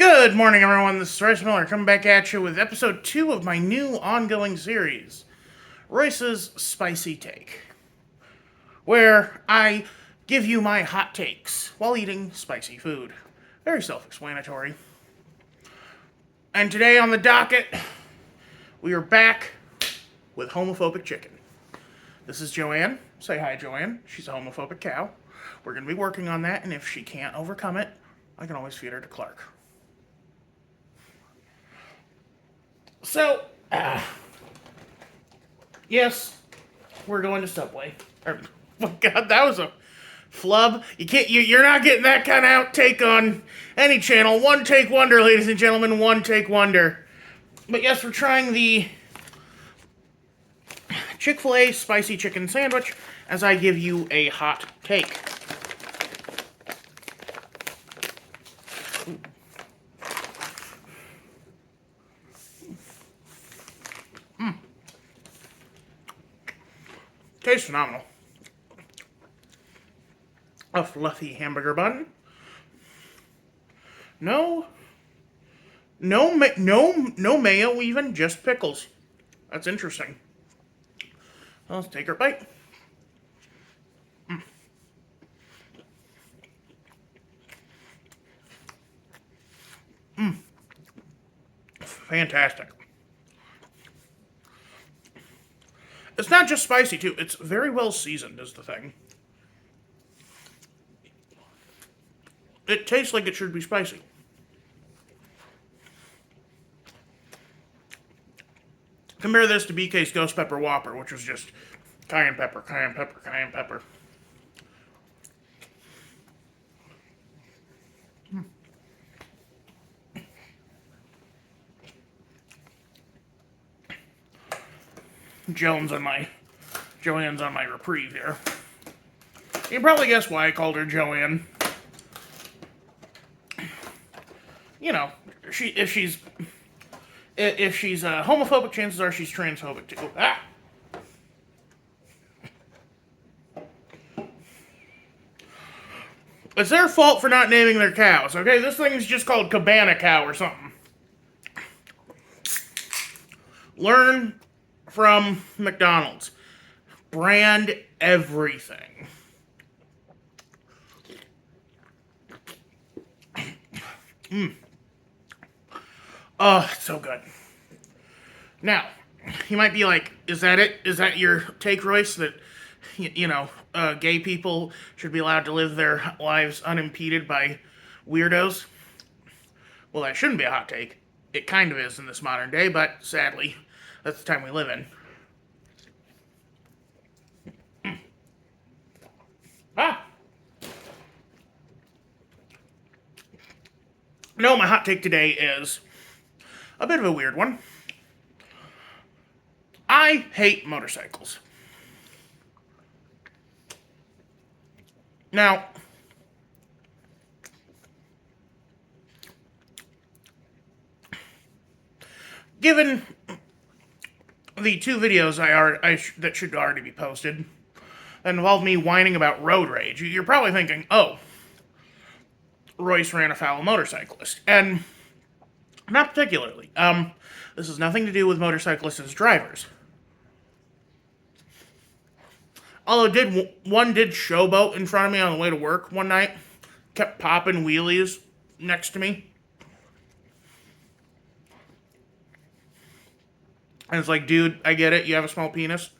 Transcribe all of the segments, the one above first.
Good morning, everyone. This is Royce Miller coming back at you with episode 2 of my new ongoing series, Royce's Spicy Take, where I give you my hot takes while eating spicy food. Very self-explanatory. And today on the docket, we are back with homophobic chicken. This is Joanne. Say hi, Joanne. She's a homophobic cow. We're going to be working on that, and if she can't overcome it, I can always feed her to Clark. So, yes, we're going to Subway. Oh my God, that was a flub. You're not getting that kind of outtake on any channel. One take wonder, ladies and gentlemen, one take wonder. But yes, we're trying the Chick-fil-A spicy chicken sandwich as I give you a hot take. Tastes phenomenal. A fluffy hamburger bun. No mayo even, just pickles. That's interesting. Well, let's take our bite. Fantastic. It's not just spicy, too. It's very well seasoned, is the thing. It tastes like it should be spicy. Compare this to BK's Ghost Pepper Whopper, which was just cayenne pepper, cayenne pepper, cayenne pepper. Joanne's on my reprieve here. You can probably guess why I called her Joanne. You know, if she's homophobic, chances are she's transphobic too. Ah! It's their fault for not naming their cows, okay? This thing's just called Cabana Cow or something. Learn from McDonald's. Brand everything. Oh, it's so good. Now, you might be like, is that it? Is that your take, Royce? That, gay people should be allowed to live their lives unimpeded by weirdos? Well, that shouldn't be a hot take. It kind of is in this modern day, but sadly, that's the time we live in. No, my hot take today is a bit of a weird one. I hate motorcycles. Now, given the two videos that should already be posted that involve me whining about road rage, you're probably thinking, oh, Royce ran afoul of a motorcyclist. And not particularly. This has nothing to do with motorcyclists as drivers. Although one did showboat in front of me on the way to work one night. Kept popping wheelies next to me. And it's like, dude, I get it. You have a small penis.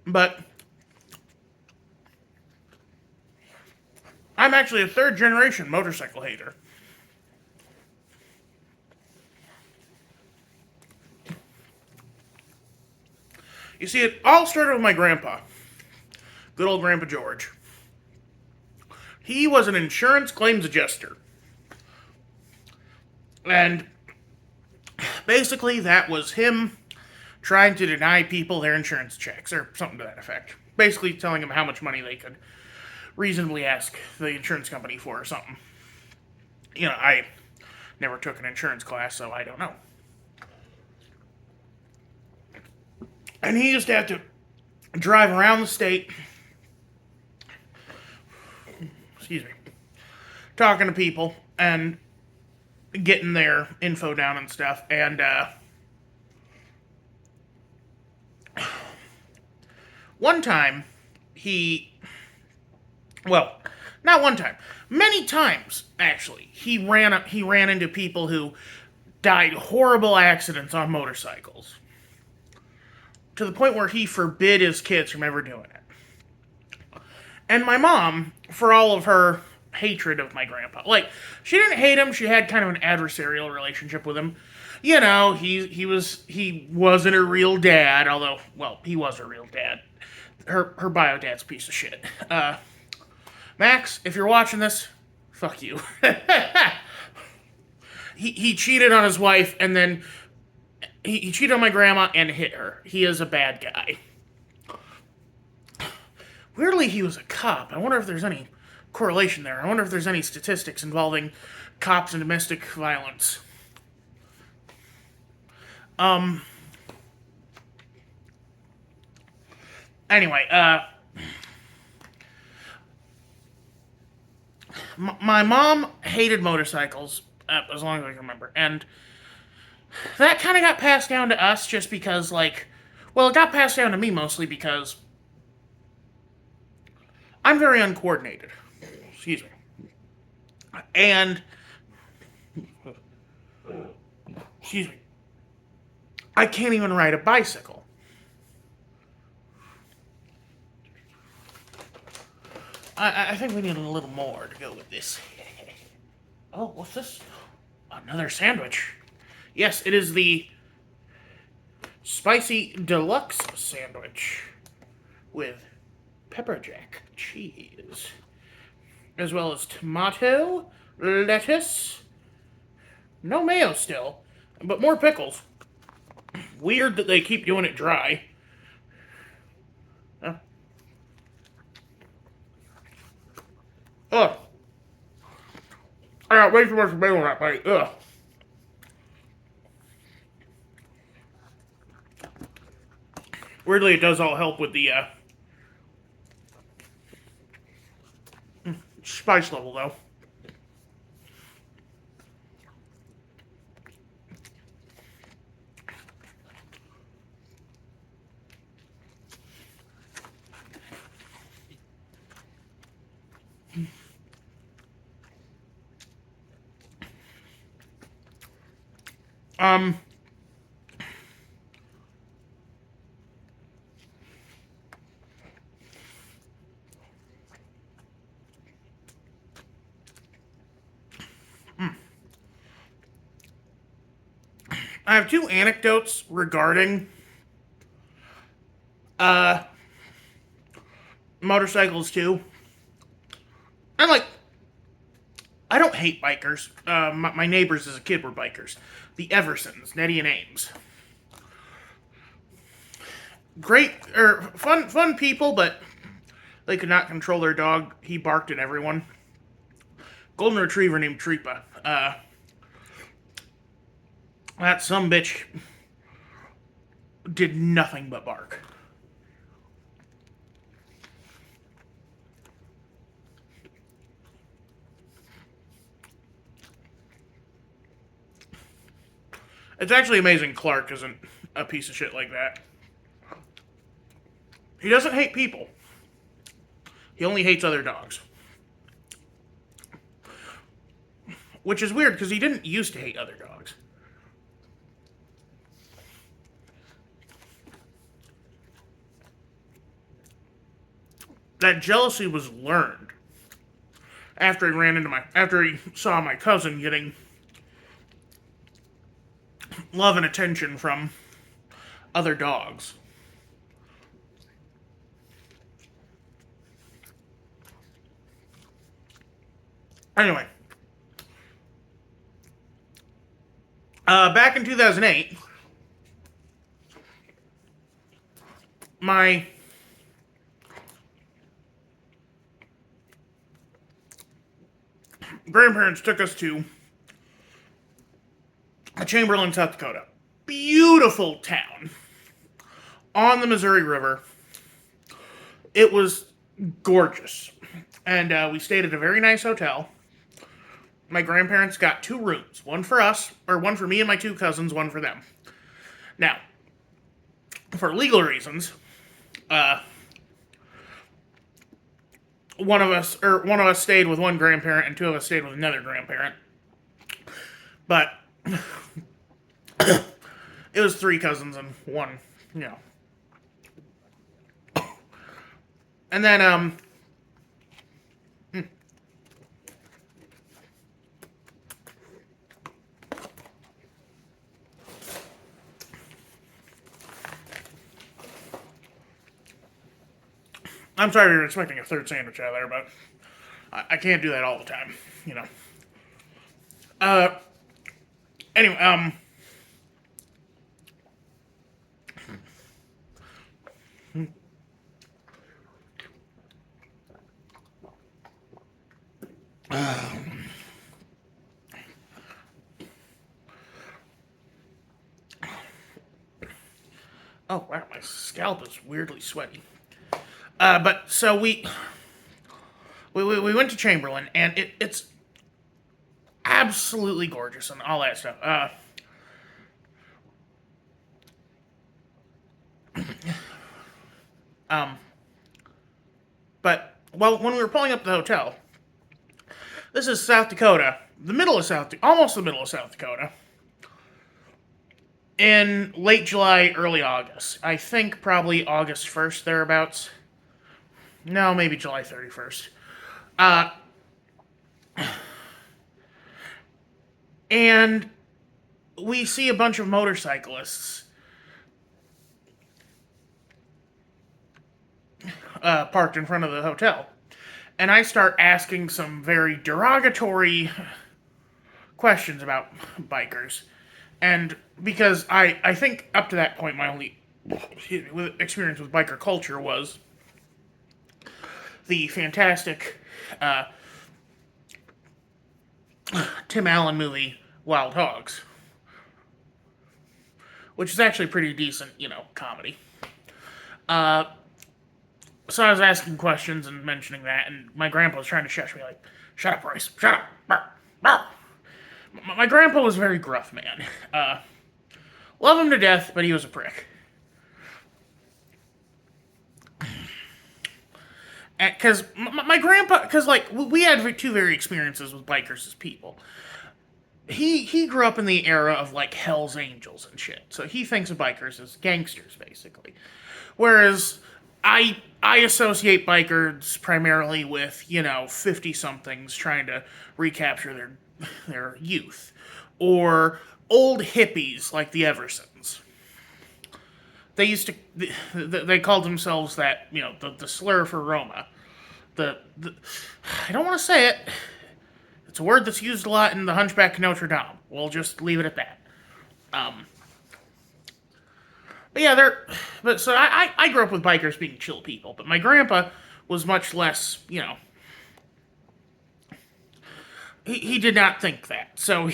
But I'm actually a third generation motorcycle hater. You see, it all started with my grandpa. Good old Grandpa George. He was an insurance claims adjuster. And basically that was him trying to deny people their insurance checks, or something to that effect. Basically telling them how much money they could reasonably ask the insurance company for or something. I never took an insurance class, so I don't know. And he used to have to drive around the state, excuse me, talking to people and getting their info down and stuff. And one time, not one time, many times actually, he ran into people who died horrible accidents on motorcycles, to the point where he forbid his kids from ever doing it. And my mom, for all of her hatred of my grandpa, like, she didn't hate him, she had kind of an adversarial relationship with him. He wasn't a real dad, although, well, he was a real dad. Her bio dad's a piece of shit. Max, if you're watching this, fuck you. He cheated on his wife, and then he cheated on my grandma and hit her. He is a bad guy. Weirdly, he was a cop. I wonder if there's any correlation there. I wonder if there's any statistics involving cops and domestic violence. Anyway, my mom hated motorcycles, as long as I can remember, and that kind of got passed down to us just because, it got passed down to me mostly because I'm very uncoordinated. Excuse me. And, excuse me, I can't even ride a bicycle. I think we need a little more to go with this. Oh, what's this? Another sandwich. Yes, it is the spicy deluxe sandwich with pepper jack cheese, as well as tomato, lettuce, no mayo still, but more pickles. Weird that they keep doing it dry. Ugh. I got way too much mayo on that bite. Ugh. Weirdly, it does all help with the spice level, though. I have two anecdotes regarding motorcycles too. And I don't hate bikers. My neighbors as a kid were bikers. The Eversons, Nettie and Ames. Great, fun people, but they could not control their dog. He barked at everyone. Golden Retriever named Treepa. That sumbitch did nothing but bark. It's actually amazing Clark isn't a piece of shit like that. He doesn't hate people. He only hates other dogs. Which is weird, because he didn't used to hate other dogs. That jealousy was learned after he saw my cousin getting love and attention from other dogs. Anyway, back in 2008, my grandparents took us to Chamberlain, South Dakota. Beautiful town on the Missouri River. It was gorgeous. And we stayed at a very nice hotel. My grandparents got 2 rooms, one for us, or one for me and my 2 cousins, one for them. Now, for legal reasons, one of us stayed with one grandparent and 2 of us stayed with another grandparent. But it was 3 cousins and one, you know. And then I'm sorry you're expecting a 3rd sandwich out of there, but I can't do that all the time, you know. Anyway, oh wow, my scalp is weirdly sweaty. But so we went to Chamberlain, and it's absolutely gorgeous and all that stuff. But well, when we were pulling up to the hotel, this is South Dakota, almost the middle of South Dakota, in late July, early August. I think probably August 1st, thereabouts. No, maybe July 31st. And we see a bunch of motorcyclists parked in front of the hotel. And I start asking some very derogatory questions about bikers. And because I think up to that point, my only experience with biker culture was the fantastic Tim Allen movie, Wild Hogs, which is actually pretty decent, comedy. So I was asking questions and mentioning that, and my grandpa was trying to shush me, like, "Shut up, Royce, shut up." Burr, burr. My grandpa was a very gruff man. Love him to death, but he was a prick. Because my grandpa, because like we had 2 very experiences with bikers as people. He grew up in the era of like Hell's Angels and shit, so he thinks of bikers as gangsters basically. Whereas I associate bikers primarily with 50 somethings trying to recapture their youth, or old hippies like the Eversons. They called themselves that, the slur for Roma. I don't want to say it. It's a word that's used a lot in the Hunchback of Notre Dame. We'll just leave it at that. But yeah, so I grew up with bikers being chill people, but my grandpa was much less, he did not think that. So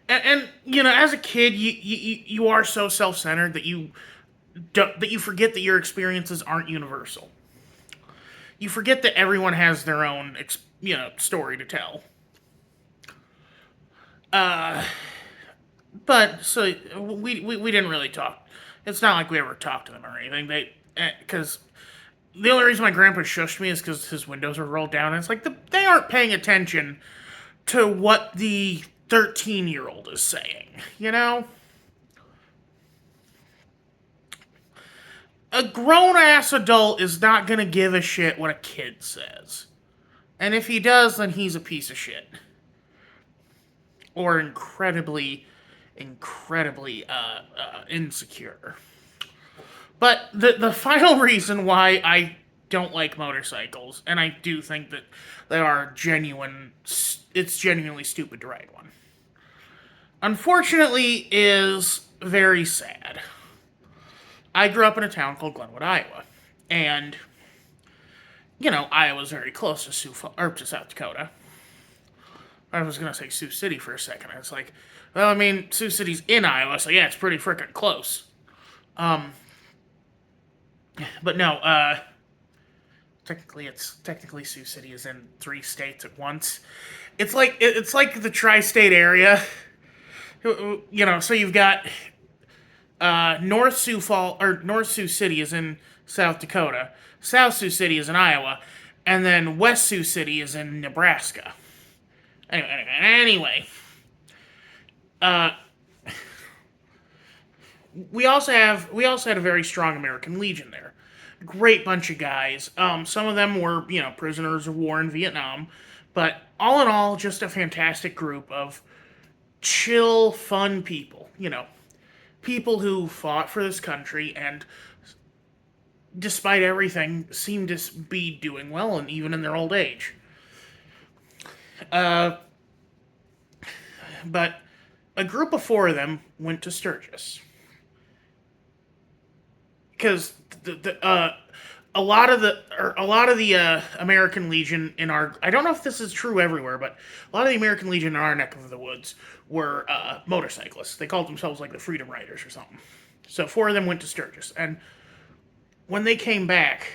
and as a kid, you are so self-centered that you forget that your experiences aren't universal. You forget that everyone has their own, story to tell. But so we didn't really talk. It's not like we ever talked to them or anything. Because the only reason my grandpa shushed me is because his windows were rolled down. And it's like they aren't paying attention to what the 13-year-old is saying, A grown-ass adult is not gonna give a shit what a kid says. And if he does, then he's a piece of shit. Or incredibly insecure. But the final reason why I don't like motorcycles, and I do think that they are it's genuinely stupid to ride one, unfortunately, is very sad. I grew up in a town called Glenwood, Iowa. And, Iowa's very close to to South Dakota. I was going to say Sioux City for a second. It's like, well, I mean, Sioux City's in Iowa, so yeah, it's pretty freaking close. But no, technically Sioux City is in 3 states at once. It's like the tri-state area. So you've got North Sioux City is in South Dakota, South Sioux City is in Iowa, and then West Sioux City is in Nebraska. Anyway, uh, we also had a very strong American Legion there. Great bunch of guys. Some of them were prisoners of war in Vietnam, but all in all, just a fantastic group of chill, fun people. People who fought for this country and, despite everything, seem to be doing well, and even in their old age. Uh, but a group of 4 of them went to Sturgis because a lot of the American Legion in our, I don't know if this is true everywhere, but a lot of the American Legion in our neck of the woods were motorcyclists. They called themselves like the Freedom Riders or something. So 4 of them went to Sturgis, and when they came back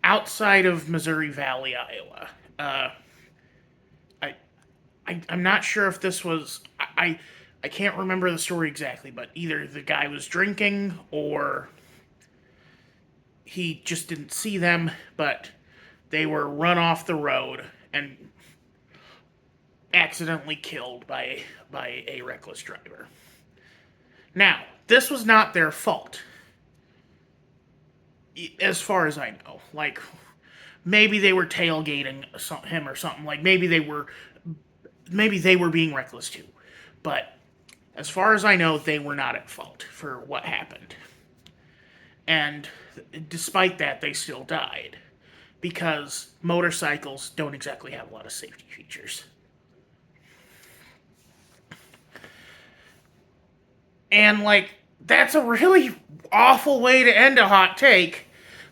outside of Missouri Valley, Iowa, I, I'm not sure if this was I can't remember the story exactly, but either the guy was drinking or he just didn't see them, but they were run off the road and accidentally killed by a reckless driver. Now, this was not their fault, as far as I know. Like, maybe they were tailgating him or something. Like, maybe they were being reckless too. But as far as I know, they were not at fault for what happened. And despite that, they still died because motorcycles don't exactly have a lot of safety features. And, like, that's a really awful way to end a hot take,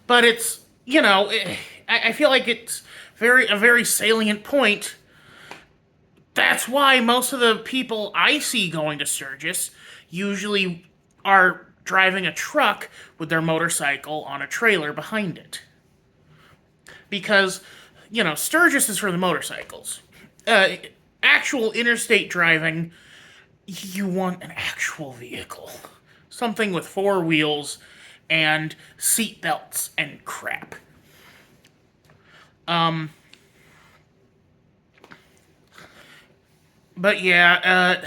but it's, I feel like it's a very salient point. That's why most of the people I see going to Sturgis usually are driving a truck with their motorcycle on a trailer behind it. Because, Sturgis is for the motorcycles. Actual interstate driving, you want an actual vehicle. Something with 4 wheels and seat belts and crap. But yeah,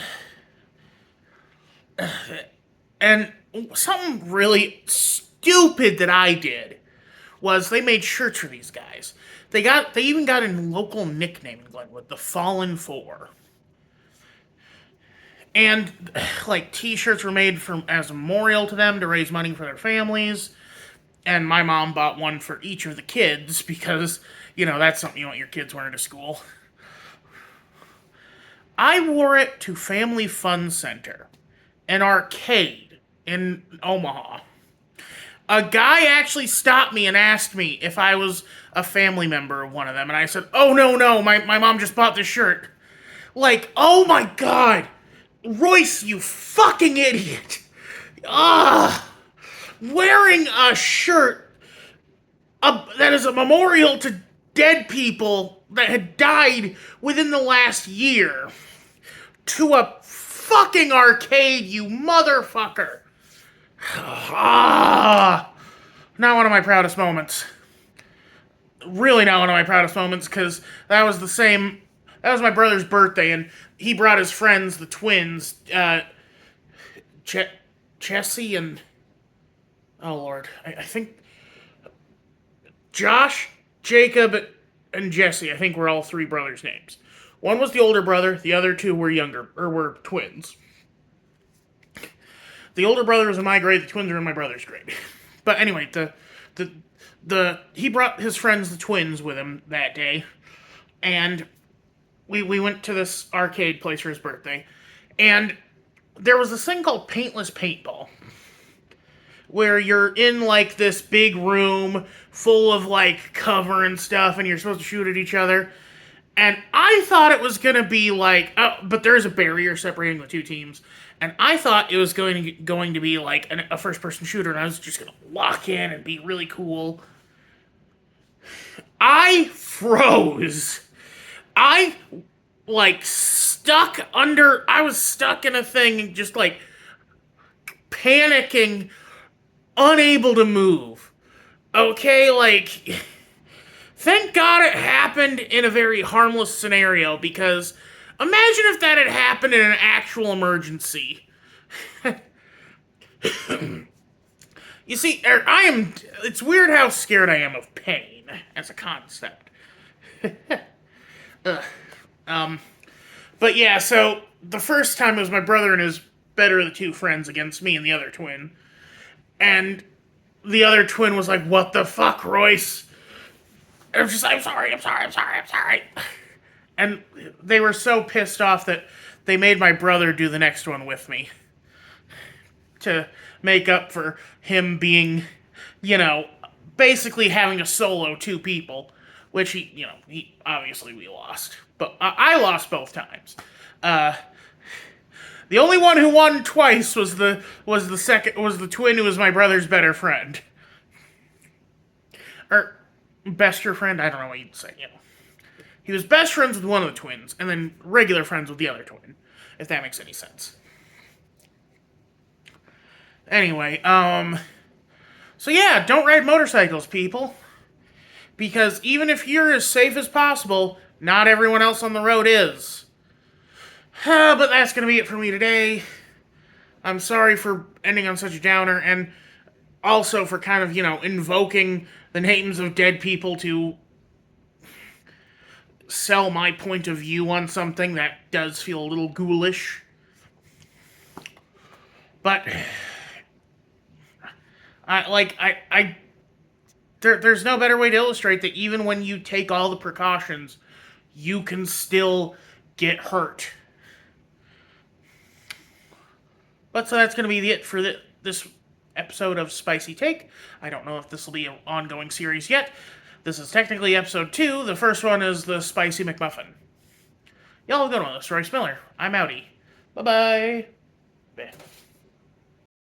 and something really stupid that I did was they made shirts for these guys. They even got a local nickname in Glenwood, the Fallen Four. And like T-shirts were made as a memorial to them to raise money for their families. And my mom bought one for each of the kids because that's something you want your kids wearing to school. I wore it to Family Fun Center, an arcade in Omaha. A guy actually stopped me and asked me if I was a family member of one of them, and I said, "Oh no, my mom just bought this shirt." Like, oh my god, Royce, you fucking idiot! Wearing a shirt that is a memorial to dead people that had died within the last year to a fucking arcade, you motherfucker. Not one of my proudest moments. Really not one of my proudest moments, because that was my brother's birthday, and he brought his friends, the twins, Jesse and, oh lord, I think Josh, Jacob, and Jesse, I think were all 3 brothers' names. One was the older brother, the other 2 were twins. The older brother was in my grade, the twins were in my brother's grade. But anyway, he brought his friends, the twins, with him that day, and we went to this arcade place for his birthday, and there was this thing called Paintless Paintball. where you're in like this big room full of like cover and stuff, and you're supposed to shoot at each other. And I thought it was gonna be like, but there's a barrier separating the two teams, and I thought it was going to be like a first person shooter, and I was just gonna lock in and be really cool. I froze. I like I was stuck in a thing and just like panicking, unable to move. Okay, like, thank God it happened in a very harmless scenario, because imagine if that had happened in an actual emergency. You see, it's weird how scared I am of pain as a concept. But yeah, so the first time it was my brother and his better of the two friends against me and the other twin. And the other twin was like, "What the fuck, Royce?" And I was just like, I'm sorry. And they were so pissed off that they made my brother do the next one with me. To make up for him being, basically having to solo two people. Which he obviously we lost. But I lost both times. The only one who won twice was the twin who was my brother's better friend. Or bester friend, I don't know what you'd say, He was best friends with one of the twins, and then regular friends with the other twin, if that makes any sense. Anyway, so yeah, don't ride motorcycles, people. Because even if you're as safe as possible, not everyone else on the road is. But that's going to be it for me today. I'm sorry for ending on such a downer, and also for kind of, invoking the names of dead people to sell my point of view on something that does feel a little ghoulish. But there's no better way to illustrate that even when you take all the precautions, you can still get hurt. But so that's going to be it for this episode of Spicy Take. I don't know if this will be an ongoing series yet. This is technically episode 2. The first one is the Spicy McMuffin. Y'all have a good one. This is Royce Miller. I'm outie. Bye-bye.